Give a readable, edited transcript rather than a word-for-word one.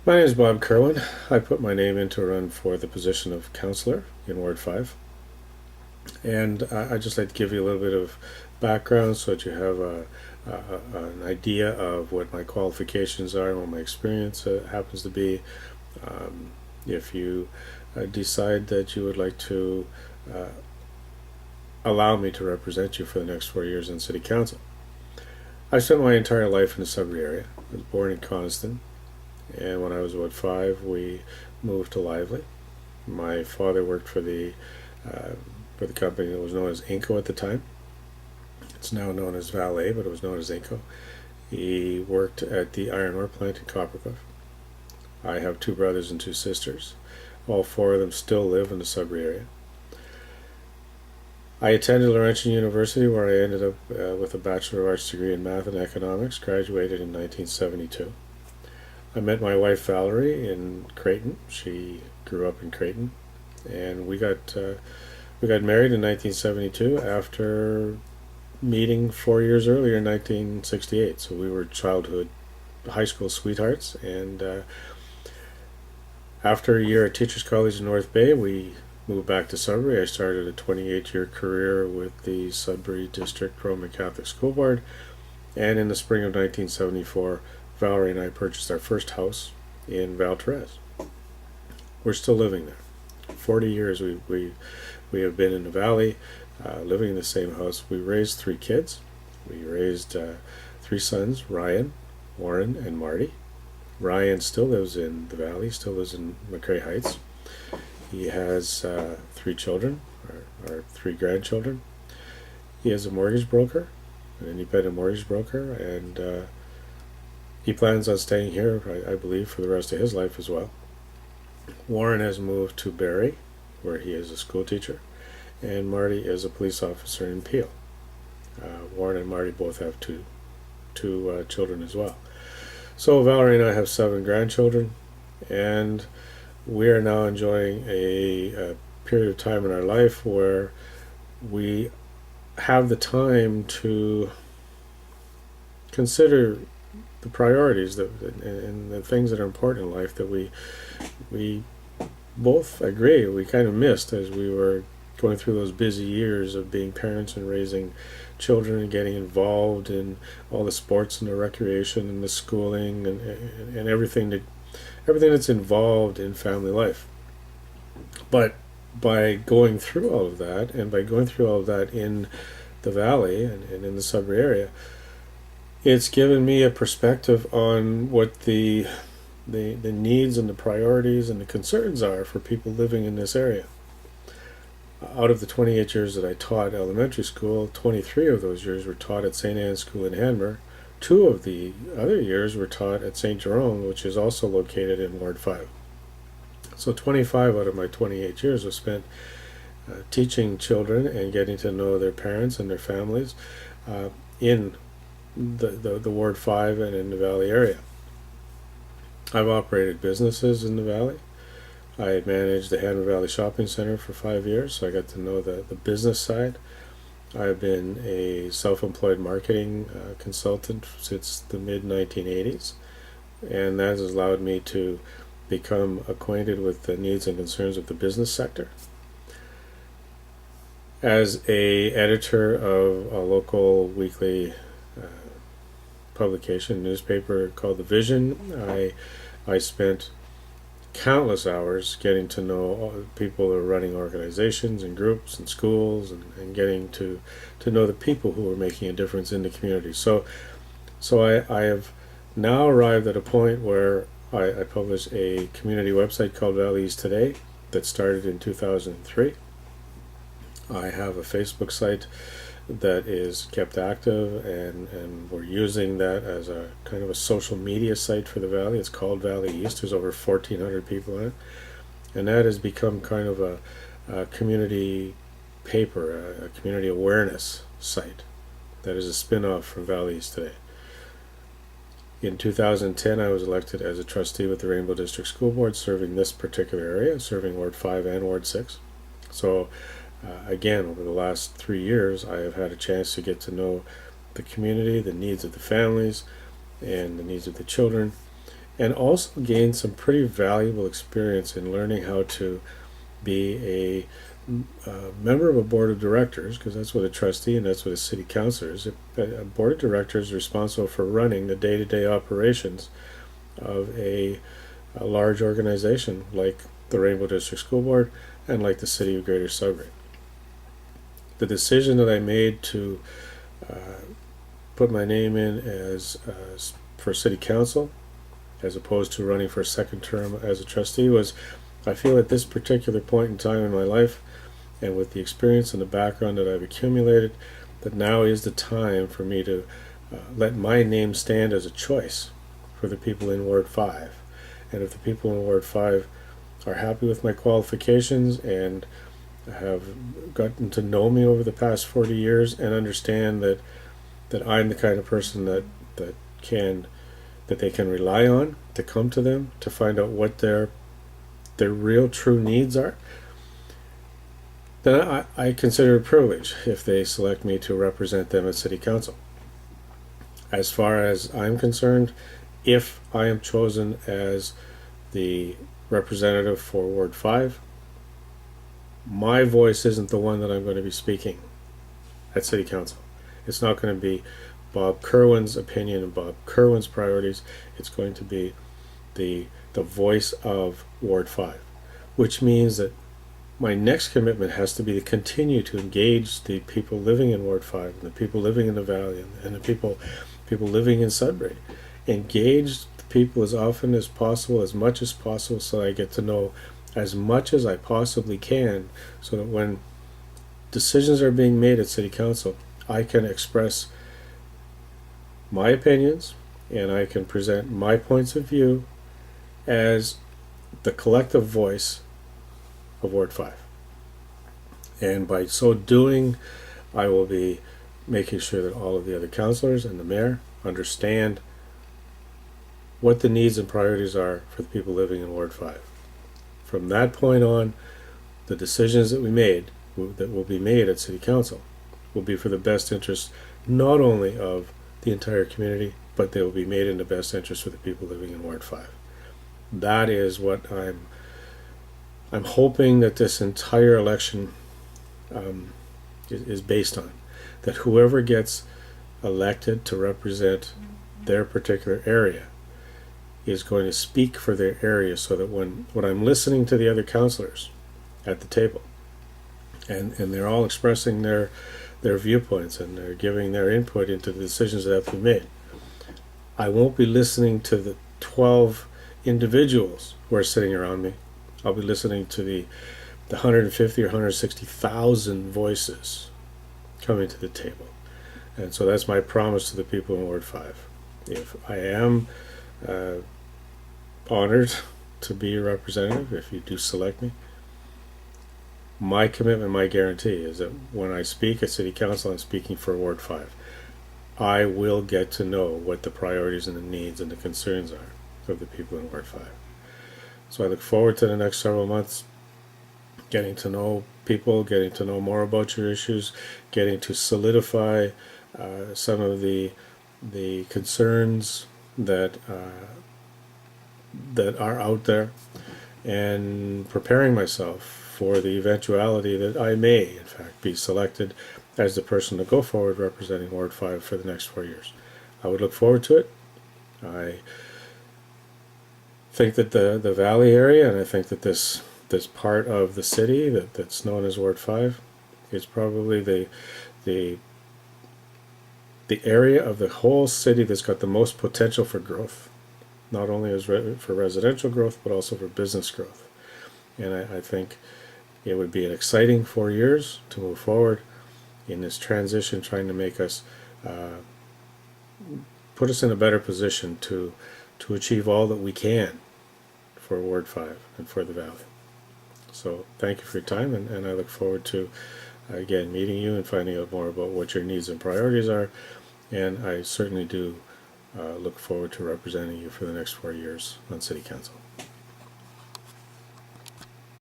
My name is Bob Kirwan. I put my name in to run for the position of councillor in Ward 5. And I'd just like to give you a little bit of background so that you have an idea of what my qualifications are and what my experience happens to be. If you decide that you would like to allow me to represent you for the next 4 years in City Council. I spent my entire life in the Sudbury area. I was born in Coniston, and when I was about 5, we moved to Lively. My father worked for the company that was known as Inco at the time. It's now known as Valet, but it was known as Inco. He worked at the iron ore plant in Coppercliff. I have 2 brothers and 2 sisters. All 4 of them still live in the Sudbury area. I attended Laurentian University, where I ended up with a Bachelor of Arts degree in Math and Economics, graduated in 1972. I met my wife Valerie in Creighton. She grew up in Creighton, and we got married in 1972 after meeting 4 years earlier in 1968. So we were childhood high school sweethearts, and after a year at Teachers College in North Bay, we moved back to Sudbury. I started a 28-year career with the Sudbury District Roman Catholic School Board, and in the spring of 1974, Valerie and I purchased our first house in Val Thérèse. We're still living there. 40 years we have been in the valley, living in the same house. We raised 3 kids. We raised 3 sons, Ryan, Warren, and Marty. Ryan still lives in the valley, still lives in McCrae Heights. He has 3 children, or 3 grandchildren. He is a mortgage broker, an independent mortgage broker, and he plans on staying here, I believe, for the rest of his life as well. Warren has moved to Barrie, where he is a school teacher, and Marty is a police officer in Peel. Warren and Marty both have two children as well. So Valerie and I have 7 grandchildren, and we are now enjoying a period of time in our life where we have the time to consider the priorities and the things that are important in life that we both agree we kind of missed as we were going through those busy years of being parents and raising children and getting involved in all the sports and the recreation and the schooling and everything that's involved in family life. But by going through all of that, and by going through all of that in the valley and in the Sudbury area, it's given me a perspective on what the needs and the priorities and the concerns are for people living in this area. Out of the 28 years that I taught elementary school, 23 of those years were taught at St. Anne's School in Hanmer. 2 of the other years were taught at St. Jerome, which is also located in Ward 5. So 25 out of my 28 years was spent teaching children and getting to know their parents and their families in the Ward 5 and in the Valley area. I've operated businesses in the Valley. I managed the Hanmer Valley Shopping Center for 5 years, so I got to know the business side. I've been a self-employed marketing consultant since the mid-1980s, and that has allowed me to become acquainted with the needs and concerns of the business sector. As a editor of a local weekly publication, newspaper called The Vision, I spent countless hours getting to know people who are running organizations and groups and schools, and getting to know the people who are making a difference in the community. So I have now arrived at a point where I publish a community website called Valley East Today that started in 2003. I have a Facebook site that is kept active, and we're using that as a kind of a social media site for the Valley. It's called Valley East. There's over 1,400 people in it, and that has become kind of a community paper, a community awareness site that is a spin-off from Valley East Today. In 2010, I was elected as a trustee with the Rainbow District School Board, serving this particular area, serving Ward 5 and Ward 6. So again, over the last 3 years, I have had a chance to get to know the community, the needs of the families, and the needs of the children, and also gained some pretty valuable experience in learning how to be a member of a board of directors, because that's what a trustee and that's what a city councilor is. A board of directors is responsible for running the day-to-day operations of a large organization like the Rainbow District School Board and like the City of Greater Sudbury. The decision that I made to put my name in as for city council as opposed to running for a second term as a trustee was, I feel at this particular point in time in my life, and with the experience and the background that I've accumulated, that now is the time for me to let my name stand as a choice for the people in Ward 5. And if the people in Ward 5 are happy with my qualifications and have gotten to know me over the past 40 years and understand that I'm the kind of person that they can rely on, to come to them to find out what their real true needs are, then I consider it a privilege if they select me to represent them at City Council. As far as I'm concerned, if I am chosen as the representative for Ward 5, my voice isn't the one that I'm going to be speaking at City Council. It's not going to be Bob Kirwan's opinion and Bob Kirwan's priorities. It's going to be the voice of Ward 5, which means that my next commitment has to be to continue to engage the people living in Ward 5 and the people living in the Valley and the people living in Sudbury. Engage the people as often as possible, as much as possible, so I get to know as much as I possibly can, so that when decisions are being made at City Council, I can express my opinions and I can present my points of view as the collective voice of Ward 5. And by so doing, I will be making sure that all of the other councillors and the mayor understand what the needs and priorities are for the people living in Ward 5. From that point on, the decisions that will be made at City Council will be for the best interest not only of the entire community, but they will be made in the best interest for the people living in Ward 5. That is what I'm hoping that this entire election is based on. That whoever gets elected to represent their particular area is going to speak for their area, so that when I'm listening to the other councillors at the table and they're all expressing their viewpoints and they're giving their input into the decisions that have to be made, I won't be listening to the 12 individuals who are sitting around me. I'll be listening to the 150 or 160,000 voices coming to the table. And so that's my promise to the people in Ward 5. If I am honored to be your representative, if you do select me, my commitment, my guarantee is that when I speak at City Council, I'm speaking for Ward 5. I will get to know what the priorities and the needs and the concerns are of the people in Ward 5. So I look forward to the next several months, getting to know people, getting to know more about your issues, getting to solidify some of the concerns that are out there, and preparing myself for the eventuality that I may, in fact, be selected as the person to go forward representing Ward 5 for the next 4 years. I would look forward to it. I think that the Valley area, and I think that this part of the city that's known as Ward 5 is probably the area of the whole city that's got the most potential for growth, not only as for residential growth, but also for business growth. And I think it would be an exciting 4 years to move forward in this transition, trying to make us put us in a better position to achieve all that we can for Ward 5 and for the Valley. So thank you for your time, and I look forward to again meeting you and finding out more about what your needs and priorities are. And I certainly do look forward to representing you for the next 4 years on City Council.